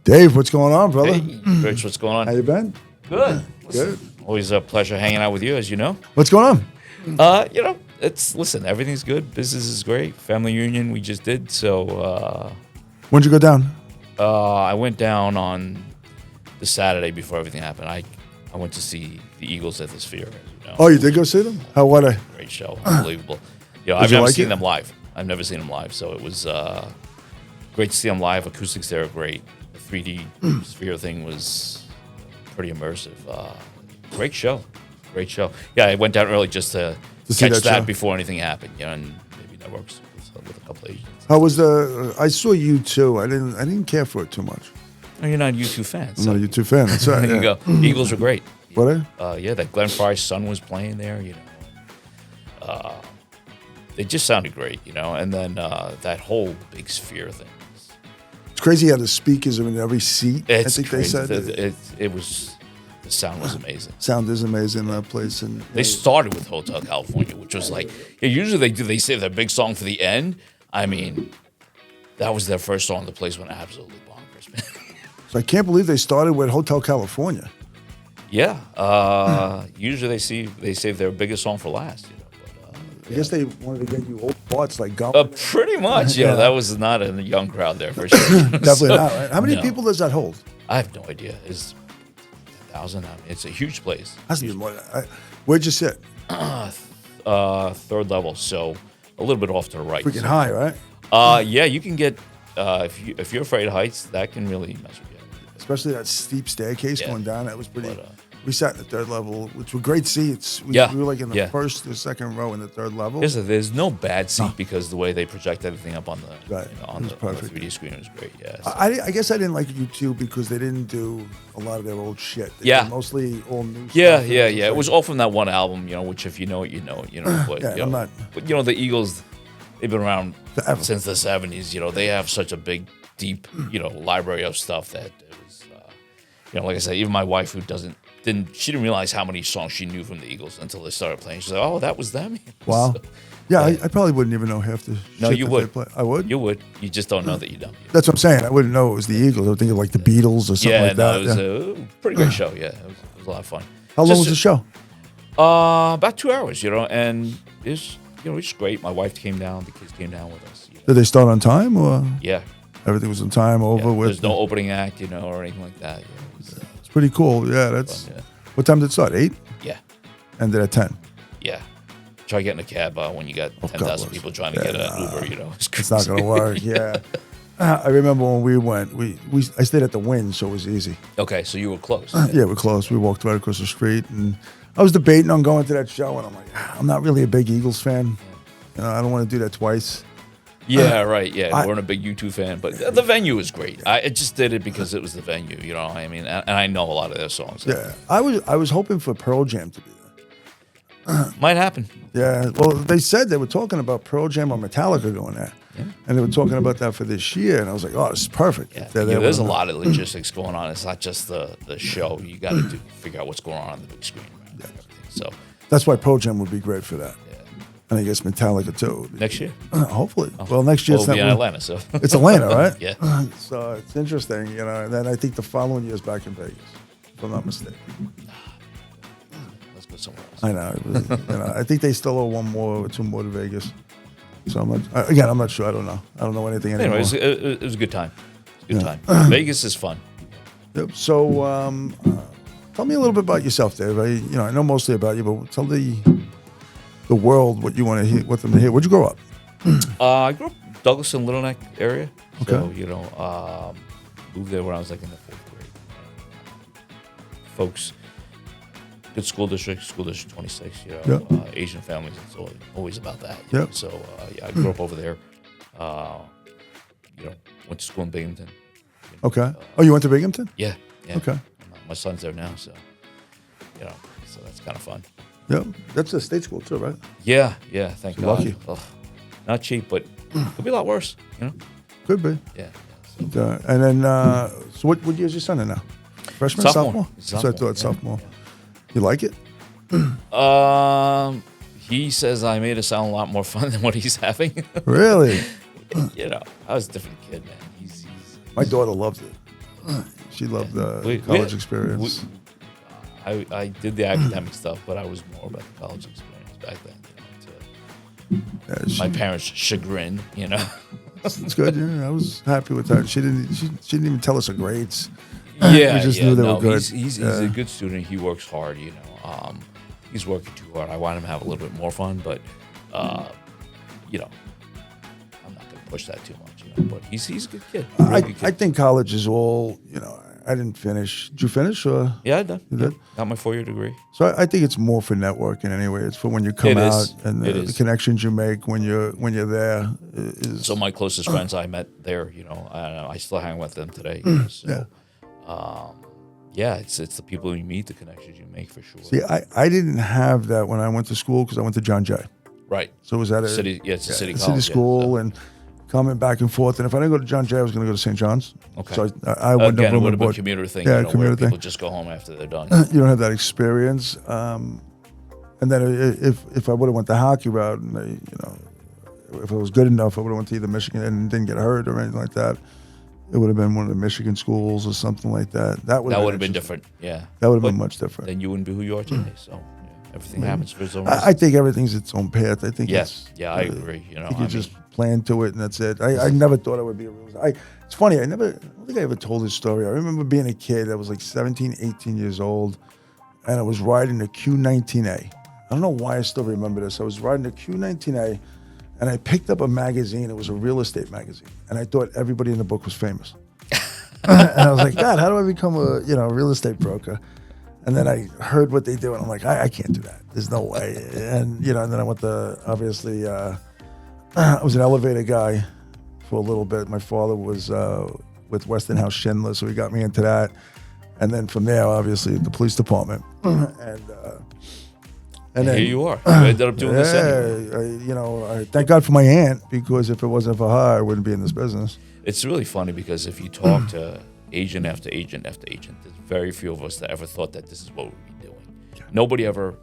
Dave, what's going on, brother? Hey, Rich, what's going on? How you been? Good. Good. Always a pleasure hanging out with you, as you know. What's going on? Listen, everything's good. Business is great. Family reunion we just did. So When'd you go down? I went down on the Saturday before everything happened. I went to see the Eagles at the Sphere, as you know. Oh, you did go see them? How were they? Great show. Unbelievable. Did I've you never like seen it? them live. I've never seen them live. So it was great to see them live. Acoustics there are great. The 3D Sphere thing was pretty immersive. Great show. Great show. Yeah, I went down early just to see catch that show. before anything happened. And maybe networks with a couple of agents. How was I saw you too. I didn't care for it too much. Oh, you're not a U2 fan. I'm not a U2 fan. That's right. There you go. Eagles were great. Were they? Yeah, that Glenn Fry's son was playing there. They just sounded great. And then that whole big Sphere thing. It's crazy how the speakers are in every seat. It's I think crazy. they said It was. The sound was amazing. sound is amazing in that place. And They started with Hotel California, which was like, usually they save their big song for the end. I mean, that was their first song. The place went absolutely bonkers, man. So I can't believe they started with Hotel California. Yeah. Usually they save their biggest song for last. I guess they wanted to get you old parts like Gump. Pretty much. Yeah. That was not a young crowd there for sure. Definitely not, right? How many No. people does that hold? I have no idea. It's 10,000. I mean, it's a huge place. Has to be more. Where'd you sit? Third level, so a little bit off to the right. Freaking So, high, right? yeah, you can get if you're afraid of heights, that can really mess with you. Especially that steep staircase Yeah. going down. That was pretty. But, we sat in the third level, which were great seats. We Yeah. were like in the Yeah. first or second row in the third level. There's no bad seat because the way they project everything up on the Right. on It the was perfect. 3D screen was great. Yeah. So. I guess I didn't like U2 because they didn't do a lot of their old shit. They Yeah. did mostly all new Yeah, stuff. yeah, yeah. It was all from that one album, which if you know it, you know it, But, Yeah, I'm not- But the Eagles, they've been around Forever. since the 70s. They have such a big, deep, library of stuff that it was, like I said, even my wife who she didn't realize how many songs she knew from the Eagles until they started playing. She's like, oh, that was them? Wow. So, Yeah, I probably wouldn't even know half the No, shit you that would. they play. I would? you would. You just don't know that you don't. That's what I'm saying. I wouldn't know it was the Eagles. I would think of like the Beatles or something Yeah, like no, that. it was Yeah. a pretty great show. Yeah, it was a lot of fun. How long was the show? About 2 hours, and it's it's great. My wife came down, the kids came down with us. Did they start on time or Yeah, everything was on time over with? there's no opening act, or anything like that. It's pretty cool. Yeah, that's. Fun, yeah. What time did it start? 8? Yeah, Ended at 10. yeah. Try getting a cab when you got God 10,000 bless. people trying to get an Uber. It's It's not going to work. Yeah. I remember when we went, I stayed at the Wynn, so it was easy. Okay, so you were close. Yeah, we're close. We walked right across the street, and I was debating on going to that show, and I'm like, I'm not really a big Eagles fan. I don't want to do that twice. Yeah, right. Yeah, I- we weren't a big U2 fan, but the venue was great. I just did it because it was the venue. I mean, and I know a lot of their songs. Yeah, I was hoping for Pearl Jam to be there. Might happen. Yeah, well, they said they were talking about Pearl Jam or Metallica going there, and they were talking about that for this year, and I was like, oh, this is perfect. Yeah, If they're there there's a with them. lot of logistics going on. It's not just the show. You got to figure out what's going on the big screen. Right? And everything. So That's why Pearl Jam would be great for that. yeah. And I guess Metallica too. Next year, Hopefully. Well, next year we'll it's be in not. Atlanta. So It's Atlanta, right? Yeah. So it's interesting, And then I think the following year is back in Vegas, if I'm not mistaken. let's go somewhere else. I know. It was, I think they still owe one more or two more to Vegas. So I'm not sure. I don't know. I don't know anything anymore. Anyway, it was a good time. It was a good time. Vegas is fun. Yep. So tell me a little bit about yourself, Dave. I know mostly about you, but tell the world what you want to hear, what them to hear. Where'd you grow up? I grew up Douglas and Little Neck area. So, Okay. moved there when I was like in the 4th grade. Folks, good school district 26, Yeah. Asian families, it's always about that. Yeah. So, I grew up over there. Went to school in Binghamton. Okay. Oh, you went to Binghamton? Yeah. Yeah. Okay. My son's there now, so, so that's kind of fun. Yep. That's a state school too, right? Yeah. Yeah. Thank You're God. lucky. Ugh, not cheap, but could be a lot worse, Could be. Yeah. And then, so what year is your son in now? Freshman, Sophomore. So I thought Yeah. sophomore. You like it? He says I made it sound a lot more fun than what he's having. Really? I was a different kid, man. He's My daughter loves it. She loved the We- college we- experience. I did the academic stuff, but I was more about the college experience back then. To my parents' chagrin, It's good. Yeah, I was happy with that. She didn't even tell us her grades. Yeah, We just knew they were good. He's a good student. He works hard. He's working too hard. I want him to have a little bit more fun, but I'm not going to push that too much. But he's a good kid. Really good kid. I think college is all. I didn't finish. Did you finish? Or? Yeah, I done. You did? Got my 4-year degree. So I think it's more for networking anyway. It's for when you come It out is. and It the is. connections you make when you're there. Is, So my closest friends I met there, I still hang with them today. So, it's the people you meet, the connections you make for sure. see, I didn't have that when I went to school because I went to John Jay. Right. So it was at a City, it's a city college. city school and coming back and forth. And if I didn't go to John Jay, I was going to go to St. John's. Okay. So I wouldn't Again, have it would have been a board. commuter thing. Yeah, Where commuter people thing. just go home after they're done. You don't have that experience. And then if I would have went the hockey route, and if I was good enough, I would have went to either Michigan and didn't get hurt or anything like that. It would have been one of the Michigan schools or something like that. That would have been different. Yeah. That would have But been much different. then you wouldn't be who you are today. So everything happens for its own I think everything's its own path. I think. Yes. it's, Yeah, I agree. I think you just plan to it and that's it. I never thought I would be a real. It's funny. I don't think I ever told this story. I remember being a kid. I was like 17, 18 years old, and I was riding a Q19A. I don't know why I still remember this. I was riding a Q19A, and I picked up a magazine. It was a real estate magazine, and I thought everybody in the book was famous. And I was like, God, how do I become a real estate broker? And then I heard what they do, and I'm like, I can't do that. There's no way. And and then I went to obviously. I was an elevator guy for a little bit. My father was with Westinghouse Schindler, so he got me into that. And then from there, obviously, the police department. And then here you are. You ended up doing this anyway. I thank God for my aunt, because if it wasn't for her, I wouldn't be in this business. It's really funny because if you talk to agent after agent after agent, there's very few of us that ever thought that this is what we'd be doing. Nobody ever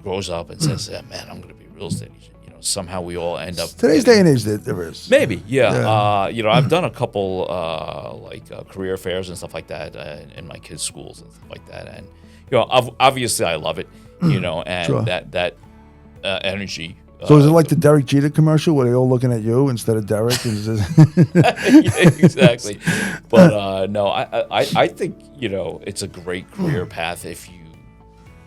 grows up and says, man, I'm going to be a real estate agent. Somehow we all end up. Today's day and age, there is. Maybe, yeah. I've done a couple career fairs and stuff like that in my kids' schools and stuff like that. And, obviously I love it, and Sure. that energy. So is it like the Derek Jeter commercial where they're all looking at you instead of Derek? Exactly. But no, I think it's a great career path if you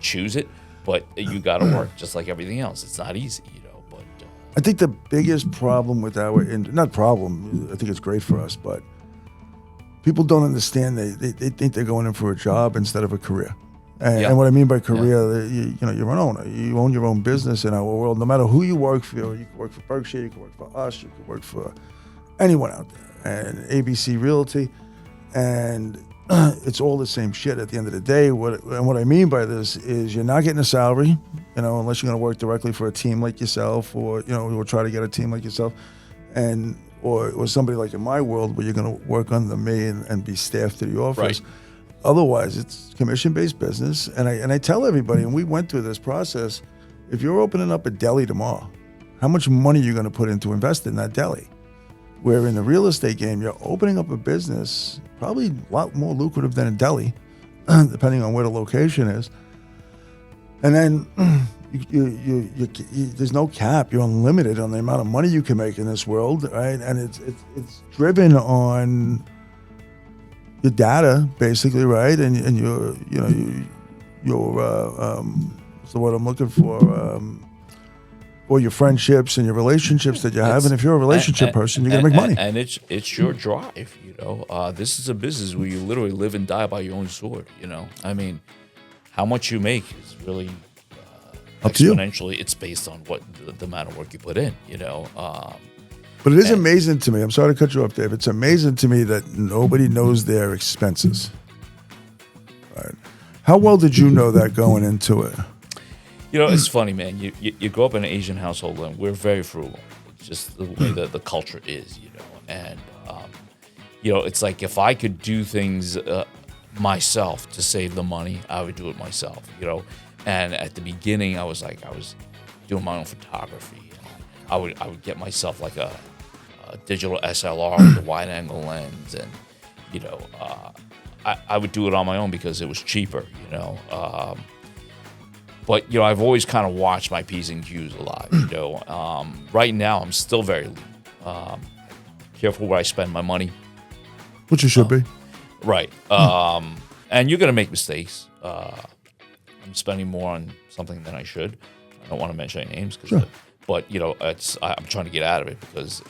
choose it, but you got to work just like everything else. It's not easy, But I think the biggest problem with not problem, I think it's great for us, but people don't understand. They think they're going in for a job instead of a career. And what I mean by career, you're an owner. You own your own business in our world. No matter who you work for, you can work for Berkshire, you can work for us, you can work for anyone out there. And ABC Realty, and it's all the same shit at the end of the day. What I mean by this is you're not getting a salary, unless you're going to work directly for a team like yourself, or we'll try to get a team like yourself, or somebody like in my world where you're going to work under me and be staffed to the office. Right. Otherwise, it's commission-based business, and I tell everybody, and we went through this process. If you're opening up a deli tomorrow, how much money are you going to put into invest in that deli? Where in the real estate game, you're opening up a business, probably a lot more lucrative than a deli, depending on where the location is. And then there's no cap. You're unlimited on the amount of money you can make in this world, right? And it's driven on your data, basically, right? And your what's the word I'm looking for? Or your friendships and your relationships that you have. And if you're a relationship person, you're gonna make money. And it's your drive, This is a business where you literally live and die by your own sword, I mean, how much you make is really Up to you. exponentially. It's based on what the amount of work you put in, But it is amazing to me. I'm sorry to cut you off, Dave. It's amazing to me that nobody knows their expenses. Right? How well did you know that going into it? It's funny, man. You grow up in an Asian household, and we're very frugal. It's just the way the culture is, And, it's like if I could do things myself to save the money, I would do it myself, And at the beginning, I was doing my own photography. I would get myself like a digital SLR with a wide-angle lens, and I would do it on my own because it was cheaper, But, I've always kind of watched my P's and Q's a lot, Right now, I'm still very lean. Careful where I spend my money. Which you should be. Right. And you're going to make mistakes. I'm spending more on something than I should. I don't want to mention any names, Sure. but I'm trying to get out of it because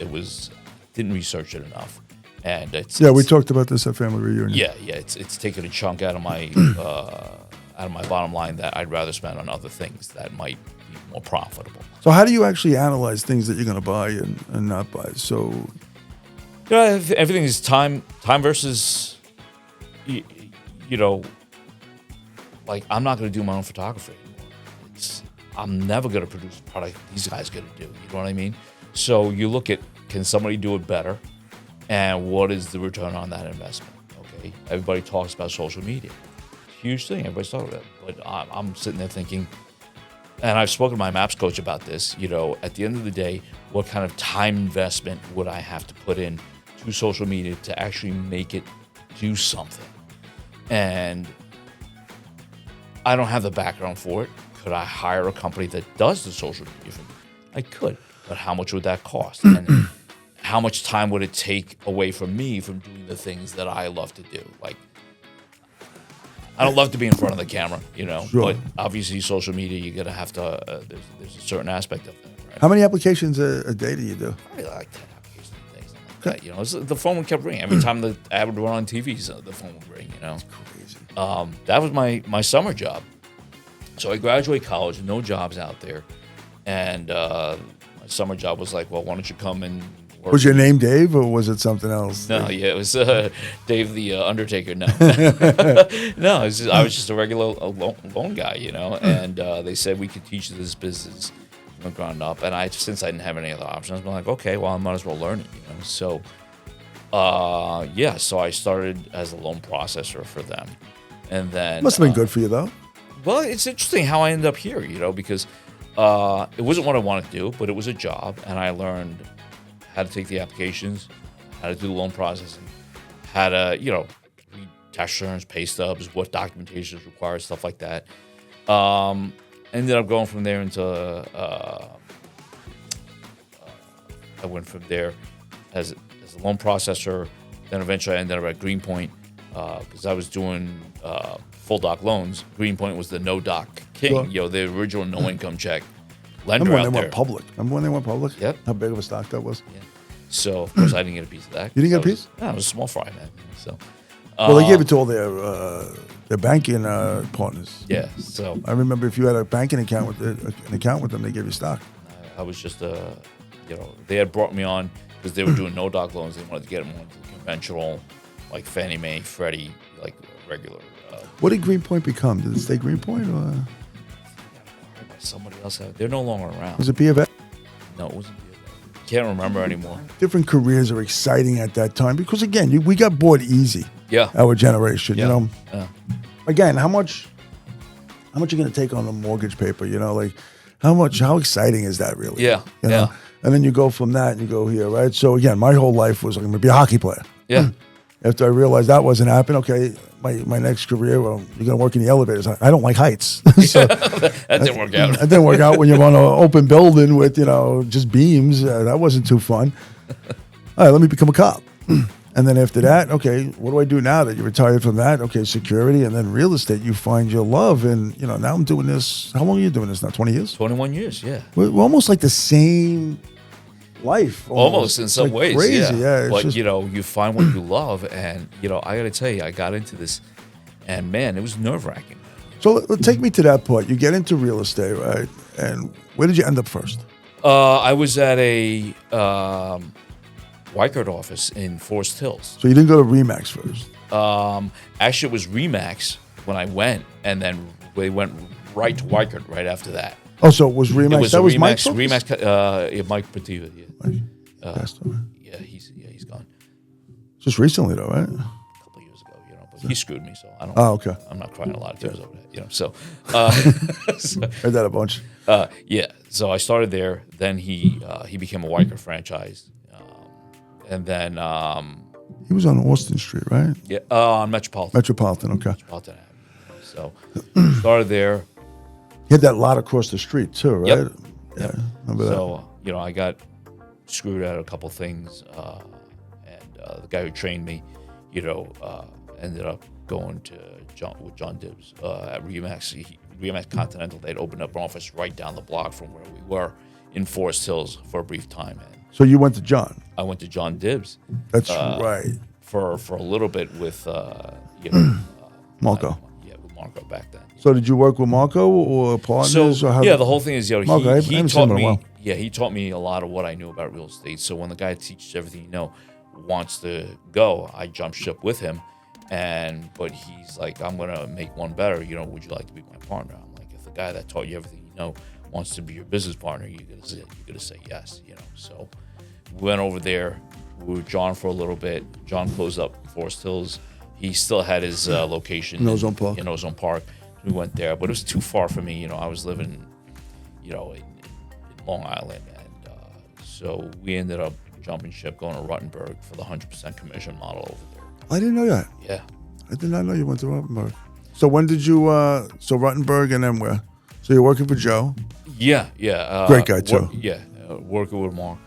didn't research it enough, and we talked about this at family reunion. Yeah, it's taking a chunk out of my bottom line that I'd rather spend on other things that might be more profitable. So how do you actually analyze things that you're going to buy and not buy? So, everything is time versus, like I'm not going to do my own photography anymore. I'm never going to produce a product these guys going to do. You know what I mean? So you look at, can somebody do it better, and what is the return on that investment? Okay, everybody talks about social media. It's a huge thing. Everybody's talking about it. But I'm sitting there thinking, and I've spoken to my maps coach about this, at the end of the day, what kind of time investment would I have to put in to social media to actually make it do something? And I don't have the background for it. Could I hire a company that does the social media for me? I could, but how much would that cost? And how much time would it take away from me from doing the things that I love to do? Like, I don't love to be in front of the camera, Sure. But obviously social media, you're going to have to, there's a certain aspect of that, right? How many applications a day do you do? Probably like 10 applications a day, something like that. The phone kept ringing. Every time the ad would run on TV, so the phone would ring, That's crazy. That was my summer job. So I graduated college, no jobs out there. And my summer job was like, well, why don't you come and work? Was your name Dave, or was it something else? No, it was Dave the Undertaker. No, no, I was just a regular loan guy, And they said we could teach you this business from the ground up. And since I didn't have any other options, I'm like, okay, well, I might as well learn it, So, so I started as a loan processor for them, and then Must have been good for you though. Well, it's interesting how I ended up here, because it wasn't what I wanted to do, but it was a job, and I learned how to take the applications, how to do the loan processing, how to, read tax returns, pay stubs, what documentation is required, stuff like that. Ended up going from there into, I went from there as a loan processor, then eventually I ended up at Greenpoint because I was doing full doc loans. Greenpoint was the no doc king, Sure. The original no income check lender Remember when out they there. went public? Remember when they went public? Yep. How big of a stock that was? Yeah. So of course I didn't get a piece of that. You didn't get a piece? No, I was a small fry, man. So. Well, they gave it to all their banking partners. Yeah. So I remember if you had a banking account with them, they gave you stock. I was just they had brought me on because they were doing no doc loans. They wanted to get them onto the conventional, like Fannie Mae, Freddie, like regular. What did Greenpoint become? Did it stay Greenpoint or Acquired by somebody else out. They're no longer around. was it B of A? No, it wasn't. Can't remember anymore. Different careers are exciting at that time because again, we got bored easy. Yeah. Our generation, Yeah. Again, how much are you going to take on a mortgage paper? Like how exciting is that really? Yeah. Yeah. And then you go from that and you go here, right? So again, my whole life was I'm going to be a hockey player. Yeah. After I realized that wasn't happening, okay, my next career, well, you're going to work in the elevators. I don't like heights. So That didn't work out. That didn't work out when you're on an open building with, just beams. That wasn't too fun. All right, let me become a cop. And then after that, okay, what do I do now that you're retired from that? Okay, security and then real estate. You find your love. And, now I'm doing this. How long are you doing this now? 20 years? 21 years, yeah. We're almost like the same life. Almost in some Like ways, crazy. Yeah, it's but, just- you find what you love. And, I got to tell you, I got into this. And, man, it was nerve-wracking. So take me to that point. You get into real estate, right? And where did you end up first? I was at a Weichert office in Forest Hills. So you didn't go to Remax first. Actually, it was Remax when I went, and then they went right to Weichert right after that. Oh, so it was Remax. It was that was Remax. Mike's Remax. Mike Petit. Yeah. Passed away. Yeah, he's gone. Just recently, though, right? A couple of years ago, but he screwed me, so I don't. Oh, okay. I'm not crying a lot of tears over that, So, Heard that a bunch. yeah. So I started there. Then he became a Weichert franchise, and then He was on Austin Street, right? Yeah, on Metropolitan. Metropolitan, okay. Metropolitan Avenue. So started there. He had that lot across the street too, right? Yep. Yeah, Yep. remember that. So, I got screwed at a couple things, and the guy who trained me, ended up going to John Dibbs at Remax Continental. They'd opened up an office right down the block from where we were in Forest Hills for a brief time. And So you went to John. I went to John Dibbs. That's right. For a little bit with Marco. with Marco back then. So did you work with Marco or partners? So or how the whole thing is, Marco, I he haven't seen taught him in a me. while. Yeah, he taught me a lot of what I knew about real estate. So when the guy teaches everything wants to go, I jump ship with him. But he's like, I'm gonna make one better. Would you like to be my partner? I'm like, if the guy that taught you everything you know wants to be your business partner, you're gonna say yes. So we went over there. We were with John for a little bit. John closed up Forest Hills. He still had his location In Ozone Park. In Ozone Park. We went there, but it was too far for me. I was living, in Long Island, and so we ended up jumping ship, going to Ruttenberg for the 100% commission model over there. I didn't know that. Yeah. I did not know you went to Ruttenberg. So when did you? So Ruttenberg and then where? So you're working for Joe. Yeah. Great guy too. Working with Mark,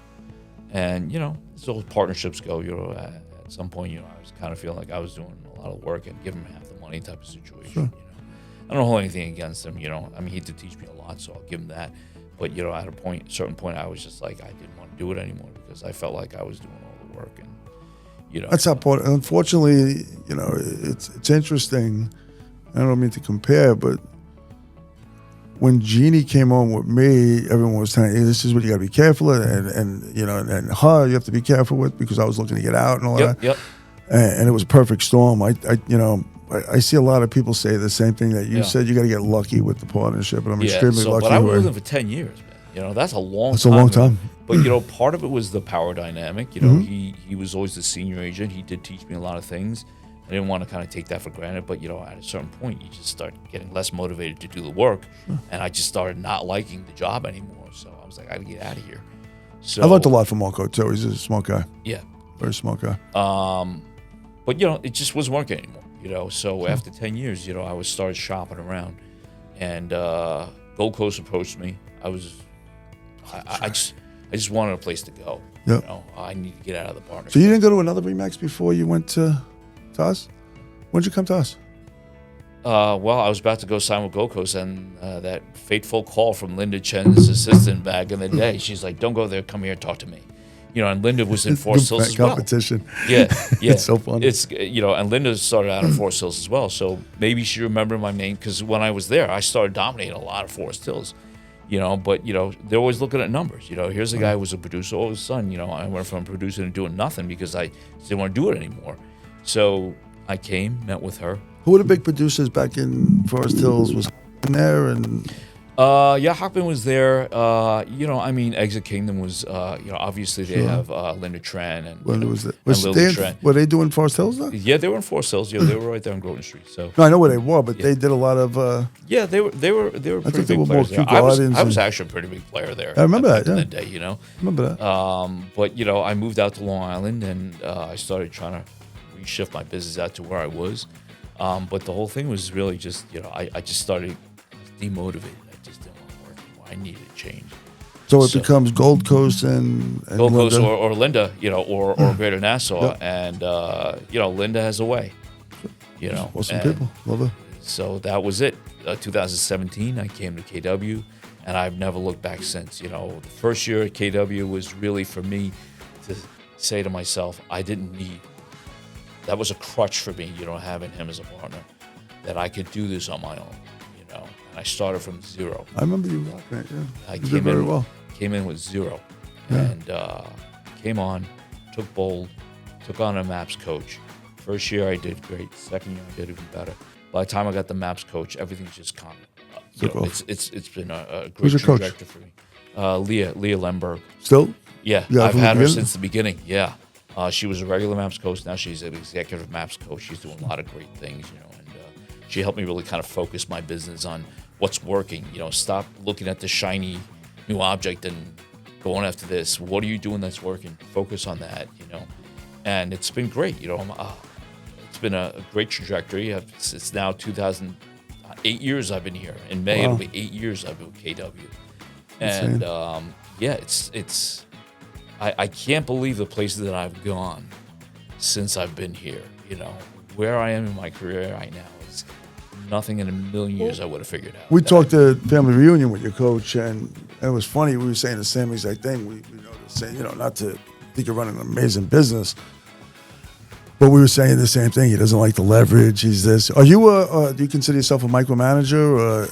and as those partnerships go, at some point, I was kind of feeling like I was doing a lot of work and giving him half the money type of situation. Sure. I don't hold anything against him. He did teach me a lot, so I'll give him that. But at a certain point, I was just like, I didn't want to do it anymore because I felt like I was doing all the work, and That's how part. Unfortunately, it's interesting. I don't mean to compare, but when Jeannie came on with me, everyone was telling, hey, this is what you got to be careful of, and her you have to be careful with because I was looking to get out and all that. Yep. And it was a perfect storm. I see a lot of people say the same thing that you said. You got to get lucky with the partnership, and I'm extremely lucky. But I was with him for 10 years, man. That's a long. That's a long time. But part of it was the power dynamic. He was always the senior agent. He did teach me a lot of things. I didn't want to kind of take that for granted. But at a certain point, you just start getting less motivated to do the work, and I just started not liking the job anymore. So I was like, I got to get out of here. So I learned a lot from Marco too. He's a smart guy. Yeah. Very smart guy. But it just wasn't working anymore. So after 10 years, I started shopping around, and Gold Coast approached me. I just wanted a place to go. Yep. I need to get out of the partnership. So you didn't go to another Remax before you went to us? When did you come to us? Well, I was about to go sign with Gold Coast, and that fateful call from Linda Chen's assistant back in the day. She's like, "Don't go there. Come here and talk to me." And Linda was in Forest Hills as well. Competition. Yeah. It's so funny. It's and Linda started out in Forest Hills as well, so maybe she remembered my name because when I was there, I started dominating a lot of Forest Hills. But they're always looking at numbers. Here's a guy who was a producer all of a sudden. I went from producing to doing nothing because I didn't want to do it anymore. So I came, met with her. Who were the big producers back in Forest Hills? Was in there and. Hockman was there. Exit Kingdom was. Obviously they have Linda Tran and. When was it? Was Lily Tran. Were they doing Forest Hills though? Yeah, they were in Forest Hills. Yeah, they were right there on Groton Street. So. No, I know where they were, but they did a lot of. Yeah, they were pretty I think big they were players more there. Kew Gardens. I was actually a pretty big player there. I remember that. In Yeah. the day, I remember that. But I moved out to Long Island and I started trying to reshift my business out to where I was. But the whole thing was really just I just started demotivated. I just didn't want to work anymore. I needed a change. So it becomes Gold Coast and Gold Coast Linda. or Linda, or Greater Nassau, and Linda has a way. Awesome people. Love her. So that was it. 2017, I came to KW, and I've never looked back since. The first year at KW was really for me to say to myself, I didn't need. That was a crutch for me, having him as a partner, that I could do this on my own, And I started from zero. I remember you rocking it. Yeah. I You did very well. Came in with zero, Yeah. and came on, took bold, took on a MAPS coach. First year I did great. Second year I did even better. By the time I got the MAPS coach, everything's just kind of, it's been a great Who's your coach? trajectory for me. Leah Lemberg. Still? Yeah, Yeah, I've from had the her beginning? since the beginning. Yeah, she was a regular MAPS coach. Now she's an executive MAPS coach. She's doing a lot of great things, and she helped me really kind of focus my business on what's working. Stop looking at the shiny new object and going after this. What are you doing that's working? Focus on that, and it's been great. It's been a great trajectory. It's now 8 years I've been here. In May, it'll be 8 years I've been with KW. And I can't believe the places that I've gone since I've been here. Where I am in my career right now is nothing in a million years I would have figured out. We talked to family reunion with your coach, and it was funny. We were saying the same exact thing. We noticed, saying, not to think you're running an amazing business, but we were saying the same thing. He doesn't like the leverage. He's this. Are you do you consider yourself a micromanager? Or?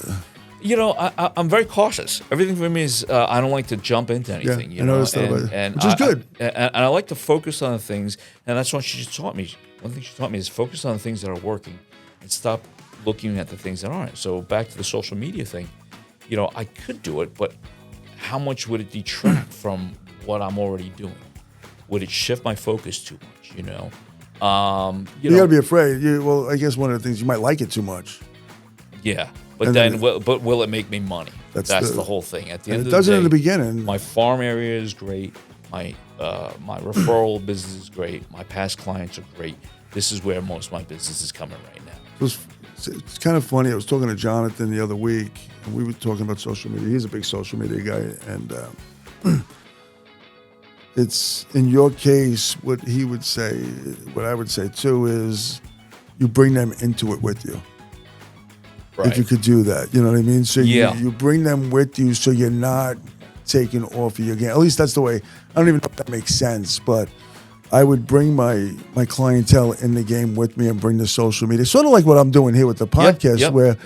I'm very cautious. Everything for me is I don't like to jump into anything. I noticed that, which is good. And I like to focus on the things, and that's what she taught me. One thing she taught me is focus on the things that are working, and stop looking at the things that aren't. So back to the social media thing, I could do it, but how much would it detract from what I'm already doing? Would it shift my focus too much? You gotta be afraid. I guess one of the things, you might like it too much. Yeah. But then, will it make me money? That's the whole thing. At the end of the day, it doesn't in the beginning. My farm area is great. My referral business is great. My past clients are great. This is where most of my business is coming right now. It's kind of funny. I was talking to Jonathan the other week, and we were talking about social media. He's a big social media guy, and it's, in your case, what he would say, what I would say too, is you bring them into it with you. Right. If you could do that, you know what I mean? So you bring them with you, so you're not taking off of your game. At least that's the way. I don't even know if that makes sense, but I would bring my clientele in the game with me and bring the social media. Sort of like what I'm doing here with the podcast, where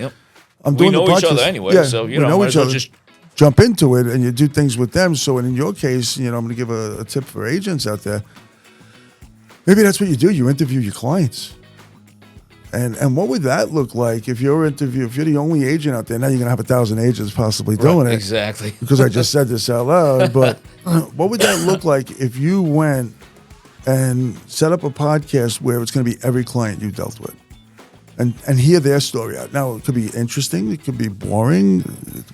I'm doing the podcast. We know each other anyway, so we know each other. Just jump into it, and you do things with them. So in your case, I'm going to give a tip for agents out there. Maybe that's what you do. You interview your clients. And what would that look like if you're the only agent out there? Now you're going to have 1,000 agents possibly doing it. Exactly. Because I just said this out loud. But what would that look like if you went and set up a podcast where it's going to be every client you dealt with and hear their story out? Now, it could be interesting. It could be boring.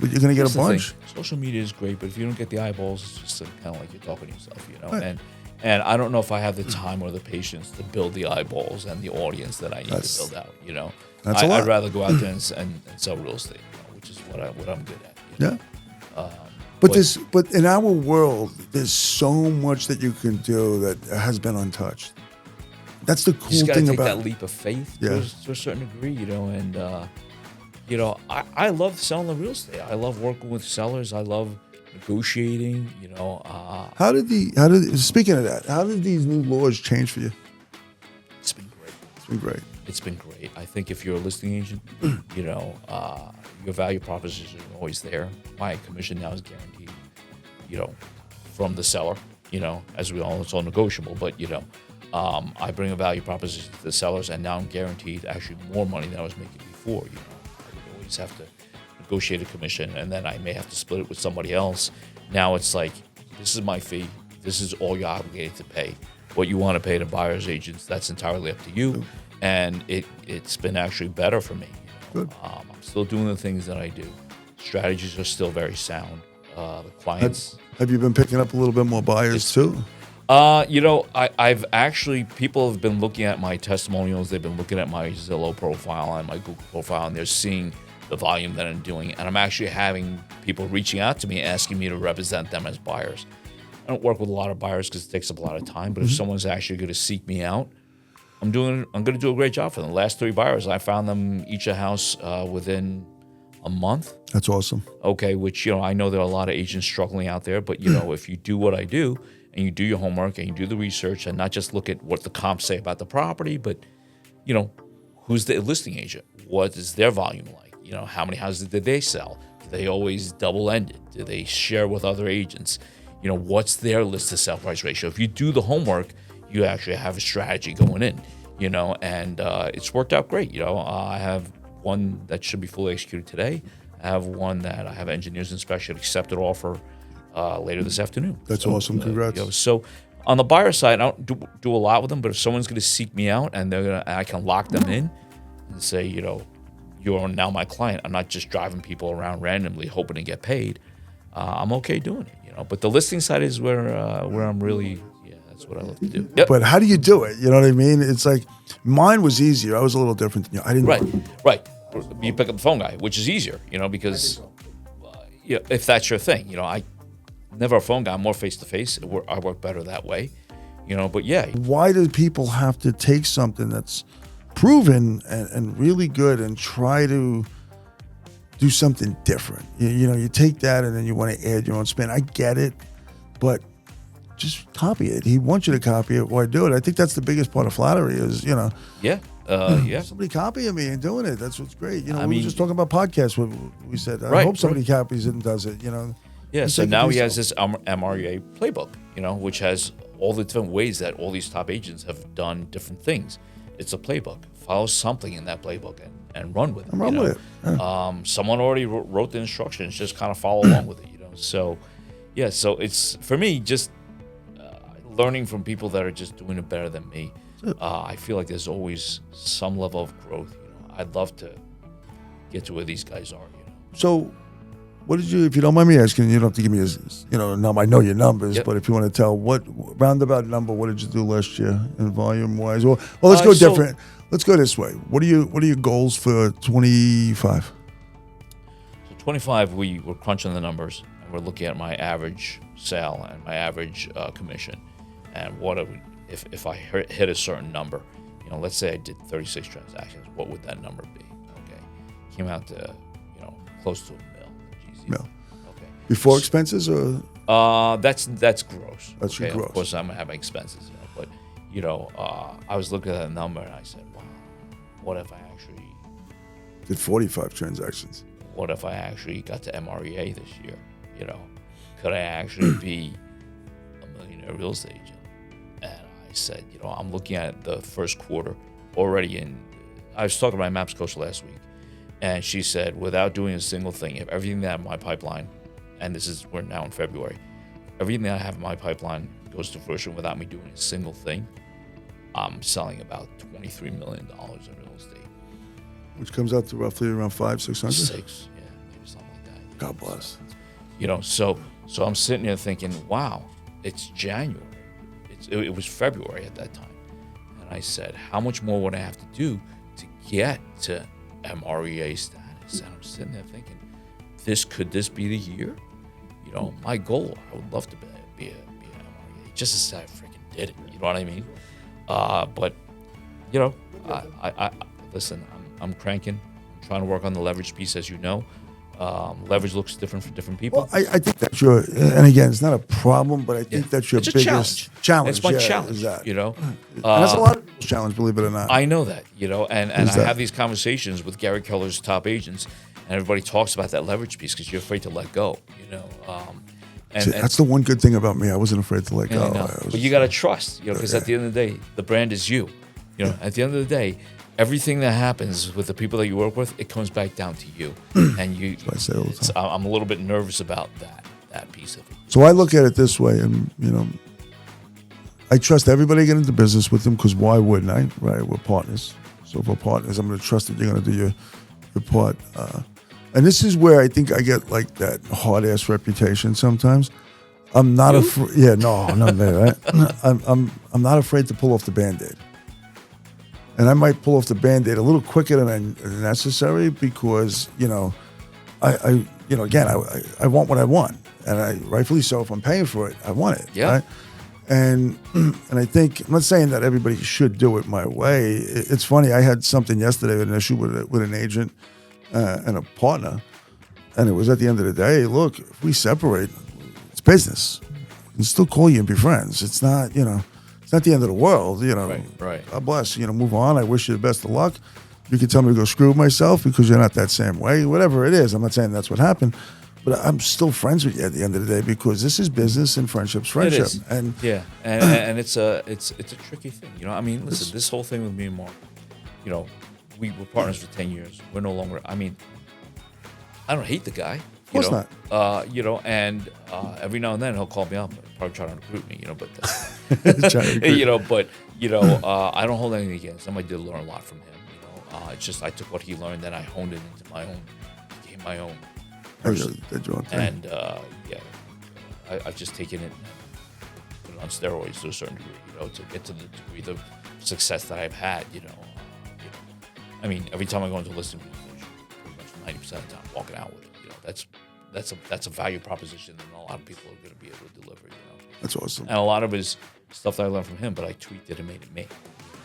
But you're going to get a bunch. Social media is great, but if you don't get the eyeballs, it's just kind of like you're talking to yourself, Right. And I don't know if I have the time or the patience to build the eyeballs and the audience that I need to build out. That's a lot. I'd rather go out there and sell real estate, which is what I'm good at. Yeah. But in our world, there's so much that you can do that has been untouched. That's the cool thing about. You just got to take that leap of faith to a certain degree, and I love selling the real estate. I love working with sellers. I love negotiating, Speaking of that, how did these new laws change for you? It's been great. It's been great. I think if you're a listing agent, your value proposition is always there. My commission now is guaranteed, from the seller, as we all, it's all negotiable, but, I bring a value proposition to the sellers, and now I'm guaranteed actually more money than I was making before. I would always have to negotiate a commission, and then I may have to split it with somebody else. Now it's like, this is my fee. This is all you're obligated to pay. What you want to pay to buyer's agents, that's entirely up to you. And it's been actually better for me. Good. I'm still doing the things that I do. Strategies are still very sound. The clients. Have you been picking up a little bit more buyers too? I've actually, people have been looking at my testimonials. They've been looking at my Zillow profile and my Google profile, and they're seeing the volume that I'm doing. And I'm actually having people reaching out to me, asking me to represent them as buyers. I don't work with a lot of buyers because it takes up a lot of time. But if someone's actually going to seek me out, I'm going to do a great job for them. The last 3 buyers, I found them each a house within a month. That's awesome. Okay, which, I know there are a lot of agents struggling out there, but, if you do what I do and you do your homework and you do the research and not just look at what the comps say about the property, but, who's the listing agent? What is their volume like? How many houses did they sell? Do they always double-ended? Do they share with other agents? What's their list to sell price ratio? If you do the homework, you actually have a strategy going in, and it's worked out great. I have one that should be fully executed today. I have one that I have engineers inspection accepted offer later this afternoon. That's awesome. Congrats. So on the buyer side, I don't do a lot with them, but if someone's going to seek me out and I can lock them in and say, you're now my client. I'm not just driving people around randomly hoping to get paid. I'm okay doing it, But the listing side is where I'm really, That's what I love to do. Yep. But how do you do it? You know what I mean? It's like mine was easier. I was a little different than you. I didn't. Right. You pick up the phone guy, which is easier, because if that's your thing, I never a phone guy. I'm more face to face. I work better that way, But yeah. Why do people have to take something that's proven and really good and try to do something different? You take that and then you want to add your own spin. I get it, but just copy it. He wants you to copy it. Why do it? I think that's the biggest part of flattery is, Yeah. somebody copying me and doing it. That's what's great. We were mean, just talking about podcasts. We said, I hope somebody copies it and does it, Yeah, so now he has this MREA playbook, which has all the different ways that all these top agents have done different things. It's a playbook. Follow something in that playbook and run with it. Run with it. Yeah. Someone already wrote the instructions. Just kind of follow along with it, So, yeah, so it's, for me, just learning from people that are just doing it better than me. I feel like there's always some level of growth. I'd love to get to where these guys are. So, what did you? If you don't mind me asking, you don't have to give me a number. I know your numbers, but if you want to tell what roundabout number, what did you do last year in volume wise? Well, let's go different. Let's go this way. What are your goals for 25? So 25, we were crunching the numbers and we're looking at my average sale and my average commission, and if I hit a certain number, let's say I did 36 transactions, what would that number be? Okay, came out to close to $1 million. Mil. Okay. Before expenses or? That's gross. That's okay? gross. Of course, I'm gonna have my expenses, but I was looking at that number and I said, wow, what if I actually did 45 transactions? What if I actually got to MREA this year? Could I actually be a millionaire real estate agent? And I said, I'm looking at the first quarter already I was talking to my MAPS coach last week, and she said, without doing a single thing, if everything that I have in my pipeline, and we're now in February, everything that I have in my pipeline goes to fruition without me doing a single thing, I'm selling about $23 million in real estate. Which comes out to roughly around 500-600? 6, yeah, maybe something like that. God bless. So I'm sitting there thinking, wow, it's January. It was February at that time. And I said, how much more would I have to do to get to MREA status? And I'm sitting there thinking, could this be the year? My goal, I would love to be an MREA, just as I freaking did it. You know what I mean? But I listen, I'm cranking. I'm trying to work on the leverage piece, as you know. Leverage looks different for different people. Well, I think that's and again, it's not a problem, but I think that's your biggest challenge. It's my challenge, is that. And that's a lot of people's challenge, believe it or not. I know that, and I have these conversations with Gary Keller's top agents, and everybody talks about that leverage piece because you're afraid to let go, that's the one good thing about me. I wasn't afraid to let go. But you got to trust, because at the end of the day, the brand is you. At the end of the day, everything that happens with the people that you work with, it comes back down to you. And you. That's what I say all the time. I'm a little bit nervous about that piece of it. So I look at it this way, and I trust everybody to get into business with them, because why wouldn't I? Right? We're partners. So if we're partners, I'm going to trust that you're going to do your part. And this is where I think I get like that hard ass reputation sometimes. I'm not afraid. Yeah, no, right? I'm not afraid to pull off the Band-Aid. And I might pull off the Band-Aid a little quicker than necessary, because, I want what I want. And I rightfully so, if I'm paying for it, I want it. Yeah. Right? And I think, I'm not saying that everybody should do it my way. It's funny, I had something yesterday, an issue with an agent and a partner. And it was at the end of the day, look, if we separate, it's business. You can still call you and be friends. It's not, it's not the end of the world, Right. God bless, move on. I wish you the best of luck. You can tell me to go screw myself because you're not that same way. Whatever it is, I'm not saying that's what happened, but I'm still friends with you at the end of the day, because this is business and friendship's friendship. It is. And yeah, and it's a tricky thing. Listen, this whole thing with me and Mark, we were partners for 10 years. We're no longer. I don't hate the guy. Of course not. And every now and then he'll call me up, probably try to recruit me, but I don't hold anything against him. I did learn a lot from him. It's just I took what he learned, then I honed it into my own, became my own person. And I've just taken it, put it on steroids to a certain degree, to get to the degree of success that I've had, I mean, every time I go into a listing presentation, pretty much 90% of the time, walking out with it, that's a value proposition that a lot of people are going to be able to deliver, That's awesome. And a lot of it is stuff that I learned from him, but I tweaked it and made it me.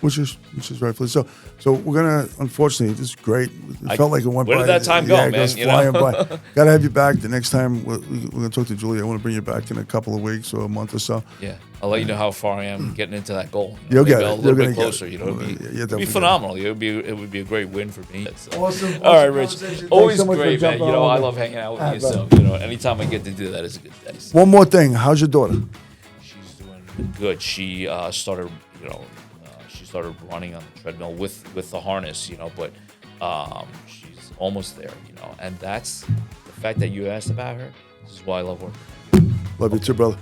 Which is rightfully so. So we're gonna, unfortunately, this is great. It felt like it went by. Where did that time go, yeah, it man? goes flying by. Gotta have you back the next time. We're gonna talk to Julie. I want to bring you back in a couple of weeks or a month or so. Yeah, I'll let you know how far I am getting into that goal. You'll get it. A little bit closer. It'd be phenomenal. It would be a great win for me. Awesome. All right, Rich. Always so much for great, man. jumping on. I love hanging out with you. So anytime I get to do that is a good day. So. One more thing. How's your daughter? She's doing good. She started, she started running on the treadmill with the harness, but she's almost there, and that's the fact that you asked about her. This is why I love working. Love you too, brother.